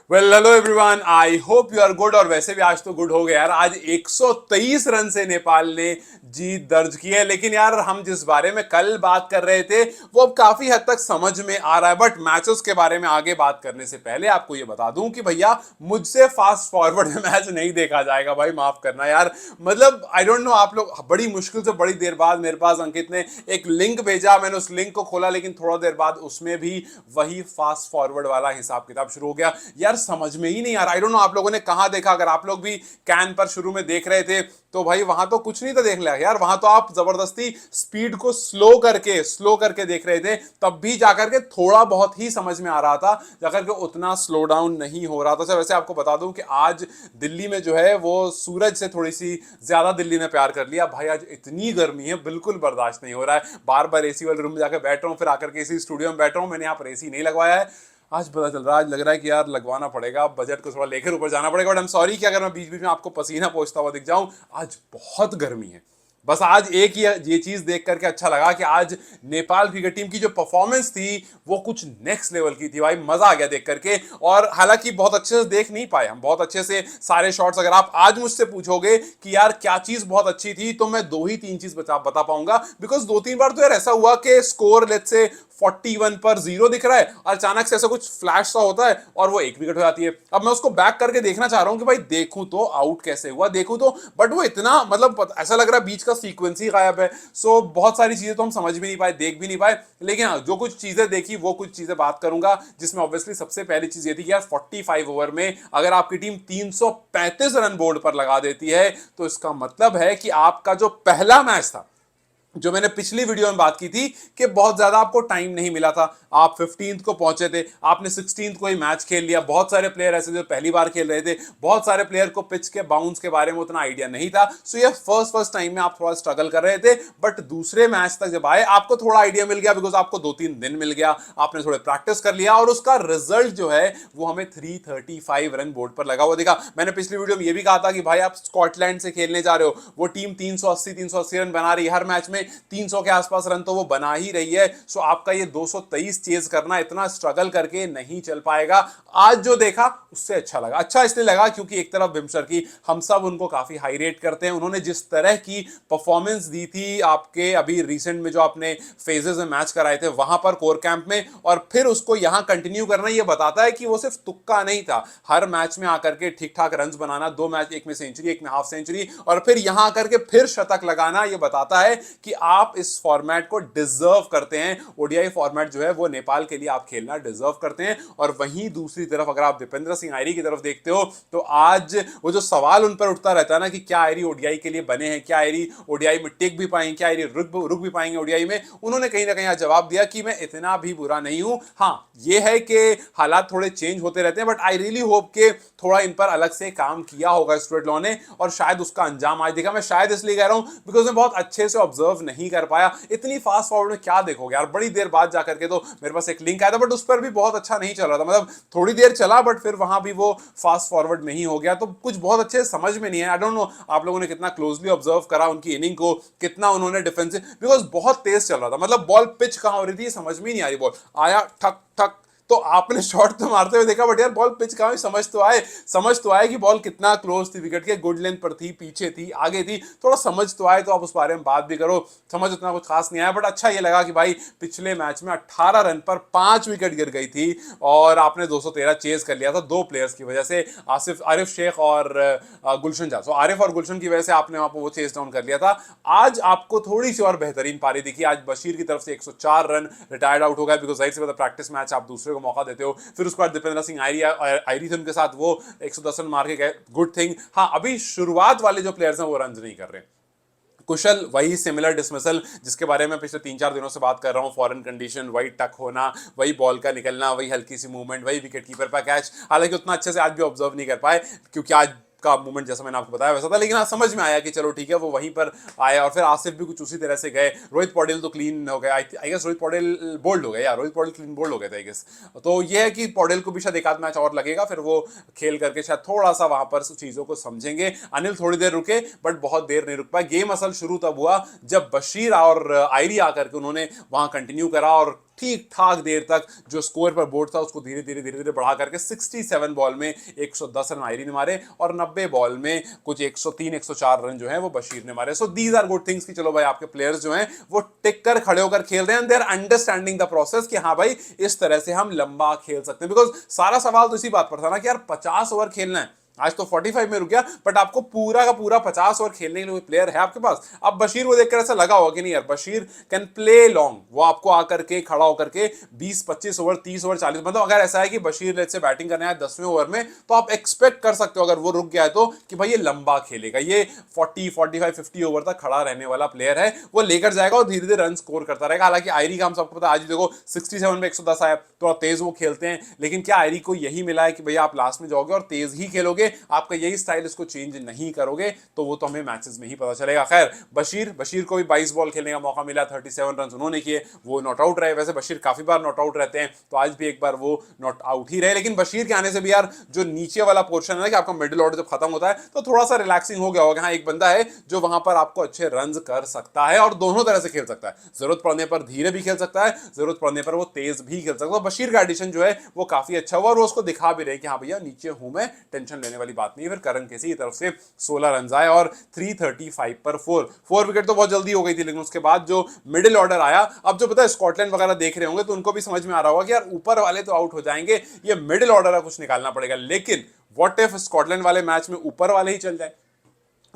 Well hello everyone, I hope you are good. और वैसे भी आज तो गुड हो गया यार। आज 123 रन से नेपाल ने जीत दर्ज की है। लेकिन यार हम जिस बारे में कल बात कर रहे थे वो अब काफी हद तक समझ में आ रहा है। बट मैचेस के बारे में आगे बात करने से पहले आपको ये बता दूं कि भैया मुझसे फास्ट फॉरवर्ड में मैच नहीं देखा जाएगा भाई, माफ करना यार। मतलब आई डोंट नो, आप लोग बड़ी मुश्किल से बड़ी देर बाद मेरे पास अंकित ने एक लिंक भेजा, मैंने उस लिंक को खोला, लेकिन थोड़ा देर बाद उसमें भी वही फास्ट फॉरवर्ड वाला हिसाब किताब शुरू हो गया यार। समझ में ही नहीं यार। आई डोंट नो आप लोगों ने कहां देखा। अगर आप लोग भी कैन पर शुरू में देख रहे थे तो भाई वहां तो कुछ नहीं था देख लिया यार। वहां तो आप जबरदस्ती स्पीड को स्लो करके देख रहे थे, तब भी जाकर के थोड़ा बहुत ही समझ में आ रहा था, जाकर के उतना स्लो डाउन नहीं हो रहा था। वैसे आपको बता दूं कि आज दिल्ली में जो है वो सूरज से थोड़ी सी ज्यादा दिल्ली ने प्यार कर लिया भाई। आज इतनी गर्मी है, बिल्कुल बर्दाश्त नहीं हो रहा है। बार बार एसी वाले रूम में जाकर बैठ रहा हूं, फिर आकर के इसी स्टूडियो में बैठ रहा हूं। मैंने यहाँ पर एसी नहीं लगवाया है। आज पता चल रहा है, आज लग रहा है कि यार लगवाना पड़ेगा, बजट को थोड़ा लेकर ऊपर जाना पड़ेगा। बट आई एम सॉरी कि अगर मैं बीच बीच में आपको पसीना पोंछता हुआ दिख जाऊं। आज बहुत गर्मी है। बस आज एक ही ये चीज देख करके अच्छा लगा कि आज नेपाल क्रिकेट टीम की जो परफॉर्मेंस थी वो कुछ नेक्स्ट लेवल की थी भाई। मजा आ गया देख करके। और हालांकि बहुत अच्छे से देख नहीं पाए हम, बहुत अच्छे से सारे शॉट्स। अगर आप आज मुझसे पूछोगे कि यार क्या चीज बहुत अच्छी थी, तो मैं दो ही तीन चीज बता पाऊंगा। बिकॉज दो तीन बार तो यार ऐसा हुआ कि स्कोर लेट्स से 41 पर 0 दिख रहा है और अचानक से ऐसा कुछ फ्लैश सा होता है और वो एक विकेट हो जाती है। अब मैं उसको बैक करके देखना चाह रहा हूं कि भाई देखूं तो आउट कैसे हुआ, देखूं तो, बट वो इतना मतलब ऐसा लग रहा है बीच का सीक्वेंस ही गायब है। सो बहुत सारी चीजें तो हम समझ भी नहीं पाए, देख भी नहीं पाए। लेकिन हाँ, जो कुछ चीजें देखी वो कुछ चीजें बात करूंगा, जिसमें ऑब्वियसली सबसे पहली चीज ये थी कि यार 45 ओवर में अगर आपकी टीम 335 रन बोर्ड पर लगा देती है तो इसका मतलब है कि आपका जो पहला मैच था, जो मैंने पिछली वीडियो में बात की थी कि बहुत ज्यादा आपको टाइम नहीं मिला था, आप 15th को पहुंचे थे, आपने 16th को ही मैच खेल लिया। बहुत सारे प्लेयर ऐसे जो पहली बार खेल रहे थे, बहुत सारे प्लेयर को पिच के बाउंस के बारे में उतना आइडिया नहीं था। सो ये फर्स्ट टाइम में आप थोड़ा स्ट्रगल कर रहे थे। बट दूसरे मैच तक जब आए आपको थोड़ा आइडिया मिल गया, बिकॉज आपको 2-3 दिन मिल गया, आपने थोड़े प्रैक्टिस कर लिया और उसका रिजल्ट जो है वो हमें 335 रन बोर्ड पर लगा हुआ दिखा। मैंने पिछली वीडियो में ये भी कहा था कि भाई आप स्कॉटलैंड से खेलने जा रहे हो, वो टीम 380 रन बना रही है हर मैच में, 300 के आसपास रन तो वो बना ही रही है। सो आपका ये 223 चेज करना इतना स्ट्रगल करके नहीं चल पाएगा। आज जो देखा उससे अच्छा लगा। अच्छा इसलिए लगा क्योंकि एक तरफ विमशर की हम सब उनको काफी हाई रेट करते हैं, उन्होंने जिस तरह की परफॉर्मेंस दी थी आपके अभी रिसेंट में जो आपने फेजेस में मैच कराए थे वहां पर कोर कैंप में, और फिर उसको यहां कंटिन्यू करना, ये बताता है कि वो सिर्फ तुक्का नहीं था। हर मैच में आकर के ठीक ठाक रन बनाना, 2 मैच, एक में सेंचुरी एक में हाफ सेंचुरी, और फिर यहां आकर के फिर शतक लगाना, ये बताता है कि आप इस फॉर्मेट को डिजर्व करते हैं। ओडीआई फॉर्मेट जो है वो नेपाल के लिए आप खेलना डिजर्व करते हैं। और वहीं दूसरी तरफ अगर आप दीपेंद्र सिंह आयरी की तरफ देखते हो तो आज वो जो सवाल उन पर उठता रहता है ना कि क्या आयरी ओडीआई के लिए बने हैं, क्या आयरी ओडीआई में टिक भी पाएंगे, क्या आयरी रुक भी पाएंगे ओडीआई में, उन्होंने कहीं ना कहीं जवाब दिया कि मैं इतना भी बुरा नहीं हूं। हाँ ये है कि हालात थोड़े चेंज होते रहते हैं, बट आई रियली होप के थोड़ा इन पर अलग से काम किया होगा स्टुअर्ट लॉ ने, और शायद उसका अंजाम आज दिखा। मैं शायद इसलिए कह रहा हूं बिकॉज मैं बहुत अच्छे से ऑब्जर्व नहीं कर पाया। इतनी फास्ट फॉरवर्ड में क्या देखोगे यार, बड़ी देर बाद जाकर के तो मेरे पास एक लिंक आया था, बट उस पर भी बहुत अच्छा नहीं चल रहा था। मतलब थोड़ी देर चला बट फिर वहां भी वो फास्ट फॉरवर्ड में ही हो गया, तो कुछ बहुत अच्छे समझ में नहीं है। आई डोंट नो आप लोगों ने कितना क्लोजली ऑब्जर्व करा उनकी इनिंग को, कितना उन्होंने डिफेंसिव, बिकॉज बहुत तेज चल रहा था। मतलब बॉल पिच कहां हो रही थी समझ में ही नहीं आ रही। बॉल आया ठक ठक, तो आपने शॉट तो मारते हुए देखा, बट यार बॉल पिच कहां, समझ तो आए कि बॉल कितना क्लोज थी विकेट के, गुड लेंथ पर थी, पीछे थी, आगे थी, थोड़ा समझ तो आए तो आप उस बारे में बात भी करो। समझ उतना कुछ खास नहीं आया, बट अच्छा ये लगा कि भाई पिछले मैच में 18 रन पर 5 विकेट गिर गई थी और आपने 213 चेज कर लिया था दो प्लेयर्स की वजह से, आरिफ शेख और गुलशन जा। सो आरिफ और गुलशन की वजह से आपने वहां पर वो चेज डाउन कर लिया था। आज आपको थोड़ी सी और बेहतरीन पारी दिखी। आज बशीर की तरफ से 104 रन, रिटायर्ड आउट हो गया, बिकॉज जाहिर सी बात है प्रैक्टिस मैच आप दूसरे को मौका देते हो। फिर उसके बाद दीपेंद्र सिंह आयरी थे उनके साथ, वो 110 रन मार के गए, गुड थिंग। हाँ अभी शुरुआत वाले जो प्लेयर्स हैं वो रन नहीं कर रहे। कुशल वही सिमिलर डिसमिसल जिसके बारे में पिछले 3-4 दिनों से बात कर रहा हूं, फॉरेन कंडीशन, वही टक होना, वही बॉल का निकलना, वही हल्की सी मूवमेंट, वही विकेट कीपर पर कैच। हालांकि उतना अच्छे से आज भी ऑब्जर्व नहीं कर पाए क्योंकि आज का मूवमेंट जैसा मैंने आपको बताया वैसा था, लेकिन हाँ समझ में आया कि चलो ठीक है वो वहीं पर आया। और फिर आसिफ भी कुछ उसी तरह से गए। रोहित पौडेल तो क्लीन हो गए, I guess Rohit Paudel bowled हो गए, यार रोहित पौडेल क्लीन बोल्ड हो गए थे आई गेस। तो ये है कि पौडेल को भी शायद एक आध मैच और लगेगा, फिर वो खेल करके शायद थोड़ा सा वहां पर चीजों को समझेंगे। अनिल थोड़ी देर रुके बट बहुत देर नहीं रुक पाए। गेम असल शुरू तब हुआ जब बशीर और आयरी आकर के उन्होंने वहां कंटिन्यू करा और ठीक ठाक देर तक जो स्कोर पर बोर्ड था उसको धीरे धीरे धीरे धीरे बढ़ा करके 67 बॉल में 110 रन आयरी ने मारे और 90 बॉल में कुछ 103 104 रन जो है वो बशीर ने मारे। So these are good things कि चलो भाई आपके प्लेयर्स जो हैं वो टिक कर खड़े होकर खेल रहे हैं, they are understanding the process कि हाँ भाई इस तरह से हम लंबा खेल सकते हैं। बिकॉज सारा सवाल तो इसी बात पर था ना कि यार 50 ओवर खेलना है, आज तो 45 में रुक गया, बट आपको पूरा का पूरा 50 ओवर खेलने के लिए प्लेयर है आपके पास। अब बशीर को देखकर ऐसा लगा होगा कि नहीं यार बशीर कैन प्ले लॉन्ग, वो आपको आकर के खड़ा होकर के 20-25 ओवर 30 ओवर 40, मतलब अगर ऐसा है कि बशीर लेट से बैटिंग करने आया 10वें ओवर में तो आप एक्सपेक्ट कर सकते हो अगर वो रुक गया है तो कि भाई ये लंबा खेलेगा, ये 40-45-50 ओवर तक खड़ा रहने वाला प्लेयर है, वो लेकर जाएगा और धीरे धीरे रन स्कोर करता रहेगा। हालांकि आयरी का हम सबको पता है, आज देखो 67 में 110 आया, थोड़ा तेज वो खेलते हैं, लेकिन क्या आयरी को यही मिला है कि भैया आप लास्ट में जाओगे और तेज ही खेलोगे, आपका यही स्टाइल, इसको चेंज नहीं करोगे, तो वो तो हमें मैचेस में ही पता चलेगा। खैर बशीर को भी 22 बॉल खेलने का मौका मिला, 37 रन उन्होंने किए, वो नॉट आउट रहे। वैसे बशीर काफी बार नॉट आउट रहते हैं, तो आज भी एक बार वो नॉट आउट ही रहे, लेकिन बशीर के आने से भी यार जो नीचे वाला पोर्शन है ना कि आपका मिडिल ऑर्डर जब खत्म होता है तो थोड़ा सा रिलैक्सिंग हो गया होगा। हाँ एक बंदा है जो वहां पर आपको अच्छे रन कर सकता है और दोनों तरह से खेल सकता है, जरूरत पड़ने पर धीरे भी खेल सकता है, जरूरत पड़ने पर वो तेज भी खेल सकता है। बशीर का एडिशन जो है वो काफी अच्छा हुआ और वो उसको दिखा भी रहे कि हाँ भैया नीचे हूं मैं, टेंशन लेने वाली बात नहीं है। फिर करण केसी की तरफ से 16 रन आए और 335 पर 4 विकेट तो बहुत जल्दी हो गई थी, लेकिन उसके बाद जो मिडिल ऑर्डर आया, अब जो पता है स्कॉटलैंड वगैरह देख रहे होंगे तो उनको भी समझ में आ रहा होगा कि यार ऊपर वाले तो आउट हो जाएंगे, ये मिडिल ऑर्डर का कुछ निकालना पड़ेगा। लेकिन व्हाट इफ स्कॉटलैंड वाले मैच में ऊपर वाले ही चल जाए,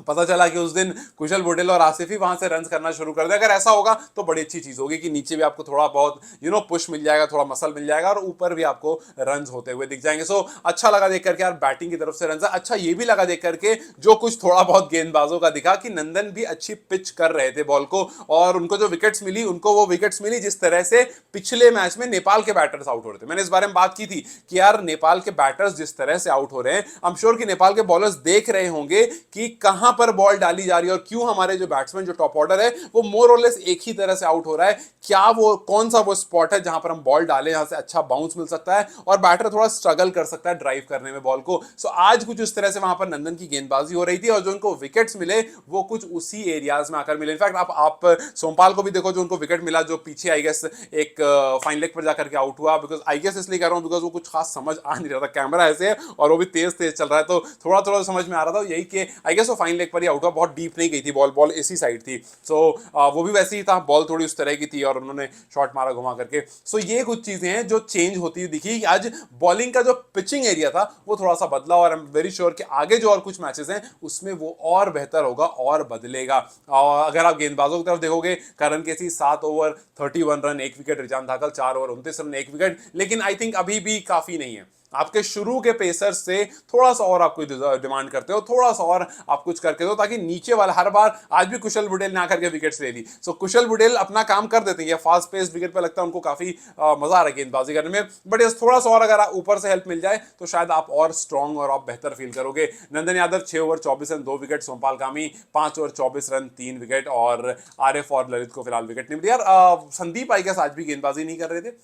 पता चला कि उस दिन कुशल बुटेल और आसिफ ही वहां से रन करना शुरू कर दे। अगर ऐसा होगा तो बड़ी अच्छी चीज होगी कि नीचे भी आपको थोड़ा बहुत पुश मिल जाएगा, थोड़ा मसल मिल जाएगा और ऊपर भी आपको रन होते हुए दिख जाएंगे। सो अच्छा लगा देख करके यार बैटिंग की तरफ से रन। अच्छा ये भी लगा देख करके जो कुछ थोड़ा बहुत गेंदबाजों का दिखा कि नंदन भी अच्छी पिच कर रहे थे बॉल को, और उनको जो विकेट्स मिली उनको वो विकेट्स मिली जिस तरह से पिछले मैच में नेपाल के बैटर्स आउट हो रहे थे। मैंने इस बारे में बात की थी कि यार नेपाल के बैटर्स जिस तरह से आउट हो रहे हैं, आई एम श्योर कि नेपाल के बॉलर्स देख रहे होंगे कि कहां पर बॉल डाली जा रही है और क्यों हमारे जो बैट्समैन जो टॉप ऑर्डर है वो मोर और लेस एक ही तरह से आउट हो रहा है, क्या वो कौन सा वो स्पॉट है जहां पर हम बॉल डालें, यहां से अच्छा बाउंस मिल सकता है और बैटर थोड़ा स्ट्रगल कर सकता है ड्राइव करने में बॉल को। सो आज कुछ उस तरह से वहां पर नंदन की गेंदबाजी हो रही थी और जो उनको विकेट्स मिले वो कुछ उसी एरियाज में आकर मिले। इनफैक्ट आप सोमपाल को भी देखो जो उनको विकेट मिला, जो पीछे आई गेस एक फाइन लेग पर जाकर के आउट हुआ, बिकॉज आई गेस इसलिए कह रहा हूं बिकॉज वो कुछ खास समझ आ नहीं रहा था, कैमरा ऐसे है और वो भी तेज तेज चल रहा है, तो थोड़ा थोड़ा समझ में आ रहा था यही कि आई गेस वो फाइन लेग पर ही आउट हुआ, बहुत डीप नहीं गई थी बॉल, बॉल इसी साइड थी। सो वो भी वैसे ही था, बॉल थोड़ी उस तरह की थी और उन्होंने शॉट मारा घुमा करके। सो ये कुछ चीजें हैं जो चेंज होती हुई दिखी। आज बॉलिंग का जो पिचिंग एरिया था वो थोड़ा सा बदला और आई एम वेरी श्योर कि आगे जो और कुछ मैचेस हैं उसमें वो और बेहतर होगा और बदलेगा। और अगर आप गेंदबाजों की तरफ देखोगे, Karan KC 7 over 31 run 1 wicket, Rijan Dhakal 4 over 29 run 1 wicket, लेकिन आई थिंक अभी भी काफी नहीं है। आपके शुरू के पेसर्स से थोड़ा सा और आपको डिमांड करते हो, थोड़ा सा और आप कुछ करके दो ताकि नीचे वाला हर बार, आज भी कुशल बुटेल ने आकर के विकेट्स ले ली। सो कुशल बुटेल अपना काम कर देते हैं, फास्ट पेस विकेट पे लगता है उनको काफी मजा आ रहा है गेंदबाजी करने में, बट थोड़ा सा और अगर ऊपर से हेल्प मिल जाए तो शायद आप और स्ट्रॉन्ग और आप बेहतर फील करोगे। Nandan Yadav 6 over 24 run 2 wicket, Sompal Kami 5 over 24 run 3 wicket और आरिफ और ललित को फिलहाल विकेट नहीं मिली। यार संदीप आई गेस आज भी गेंदबाजी नहीं कर रहे थे,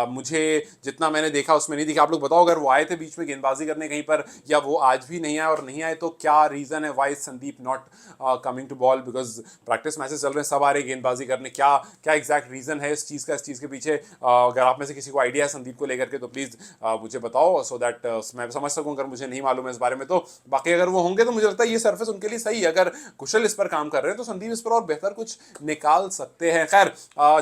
मुझे जितना मैंने देखा उसमें नहीं दिखा। आप लोग बताओ अगर वो आए थे बीच में गेंदबाजी करने कहीं पर, या वो आज भी नहीं आए, और नहीं आए तो क्या रीजन है why Sandeep not coming to bowl, because practice matches चल रहे हैं, सब आ रहे गेंदबाजी करने, क्या क्या एग्जैक्ट रीजन है इस चीज़ का, इस चीज़ के पीछे? अगर आप में से किसी को आइडिया है संदीप को लेकर के तो प्लीज़ मुझे बताओ, सो दैट मैं समझ सकूँ अगर मुझे नहीं मालूम है इस बारे में तो। बाकी अगर वो होंगे तो मुझे लगता है ये सर्फेस उनके लिए सही है, अगर कुशल इस पर काम कर रहे हैं तो संदीप इस पर और बेहतर कुछ निकाल सकते हैं। खैर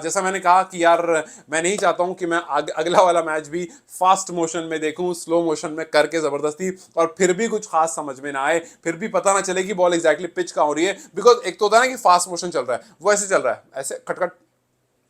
जैसा मैंने कहा कि यार मैं नहीं चाहता हूँ कि मैं अगला वाला मैच भी फास्ट मोशन में देखूं, स्लो मोशन में करके जबरदस्ती, और फिर भी कुछ खास समझ में ना आए, फिर भी पता ना चले कि बॉल एग्जैक्टली पिच कहां हो रही है। बिकॉज एक तो होता है ना कि फास्ट मोशन चल रहा है, वो ऐसे चल रहा है, ऐसे खटखट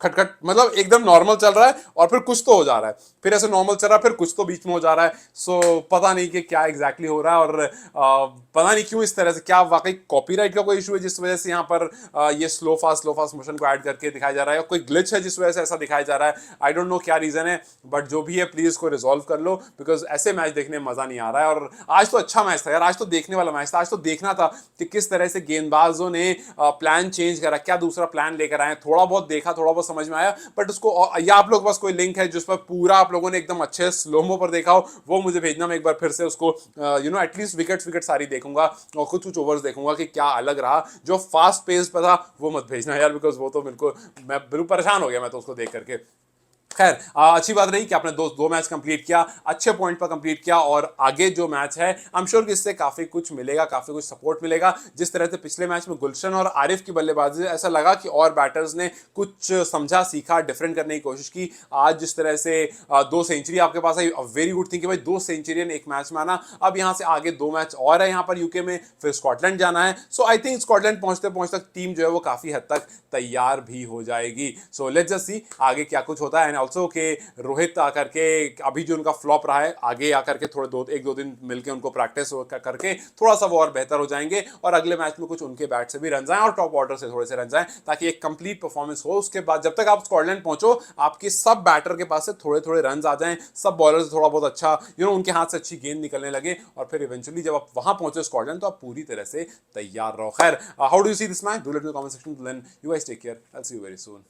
खटखट, मतलब एकदम नॉर्मल चल रहा है और फिर कुछ तो हो जा रहा है, फिर ऐसे नॉर्मल चल रहा है, फिर कुछ तो बीच में हो जा रहा है। सो पता नहीं कि क्या एग्जैक्टली हो रहा है और पता नहीं क्यों इस तरह से, क्या वाकई कॉपीराइट का कोई इशू है जिस वजह से यहाँ पर ये स्लो फास्ट मोशन को ऐड करके दिखाया जा रहा है, कोई ग्लिच है जिस वजह से ऐसा दिखाया जा रहा है, आई डोंट नो क्या रीजन है, बट जो भी है प्लीज को रिजॉल्व कर लो, बिकॉज ऐसे मैच देखने में मजा नहीं आ रहा है। और आज तो अच्छा मैच था यार, आज तो देखने वाला मैच था, आज तो देखना था कि किस तरह से गेंदबाजों ने प्लान चेंज करा, क्या दूसरा प्लान लेकर आए। थोड़ा बहुत देखा, थोड़ा बहुत समझ में आया, बट उसको, या आप लोग पास कोई लिंक है जिस पर पूरा आप लोगों ने एकदम अच्छे स्लोमो पर देखा हो, वो मुझे भेजना, मैं एक बार फिर से उसको एटलीस्ट विकेट सारी देखूंगा और कुछ कुछ ओवर्स देखूंगा कि क्या अलग रहा। जो फास्ट पेस पर था वो मत भेजना यार, बिकॉज वो तो मेरे को, मैं बिल्कुल परेशान हो गया मैं तो उसको देख करके। खैर अच्छी बात रही कि आपने दो मैच कंप्लीट किया, अच्छे पॉइंट पर कंप्लीट किया और आगे जो मैच है आई एम श्योर कि इससे काफी कुछ मिलेगा, काफी कुछ सपोर्ट मिलेगा। जिस तरह से पिछले मैच में गुलशन और आरिफ की बल्लेबाजी ऐसा लगा कि और बैटर्स ने कुछ समझा, सीखा, डिफरेंट करने की कोशिश की। आज जिस तरह से 2 सेंचुरी आपके पास आई, वेरी गुड थिंग कि भाई 2 सेंचुरियन एक मैच में आना। अब यहाँ से आगे 2 मैच और है यहाँ पर यूके में, फिर स्कॉटलैंड जाना है। सो आई थिंक स्कॉटलैंड पहुंचते पहुंचते टीम जो है वो काफी हद तक तैयार भी हो जाएगी। सो लेट्स जस्ट सी आगे क्या कुछ होता है। एंड ऑल्सो के रोहित आकर के अभी जो उनका फ्लॉप रहा है, आगे आकर के थोड़े एक दो दिन मिलकर उनको प्रैक्टिस करके थोड़ा सा वो और बेहतर हो जाएंगे और अगले मैच में कुछ उनके बैट से भी रन आए और टॉप ऑर्डर से थोड़े से रन आए, ताकि एक कंप्लीट परफॉर्मेंस हो। उसके बाद जब तक आप स्कॉटलैंड पहुंचो, आपके सब बैटर के पास से थोड़े थोड़े रन आ जाएं, सब बॉलर से थोड़ा बहुत अच्छा उनके हाथ से अच्छी गेंद निकलने लगे और फिर इवेंचुअली जब आप वहां पहुंचे स्कॉटलैंड, तो आप पूरी तरह से तैयार रहो। खैर, how do you see this match? Do let me in the comment section. Then you guys take care, I will see you very soon.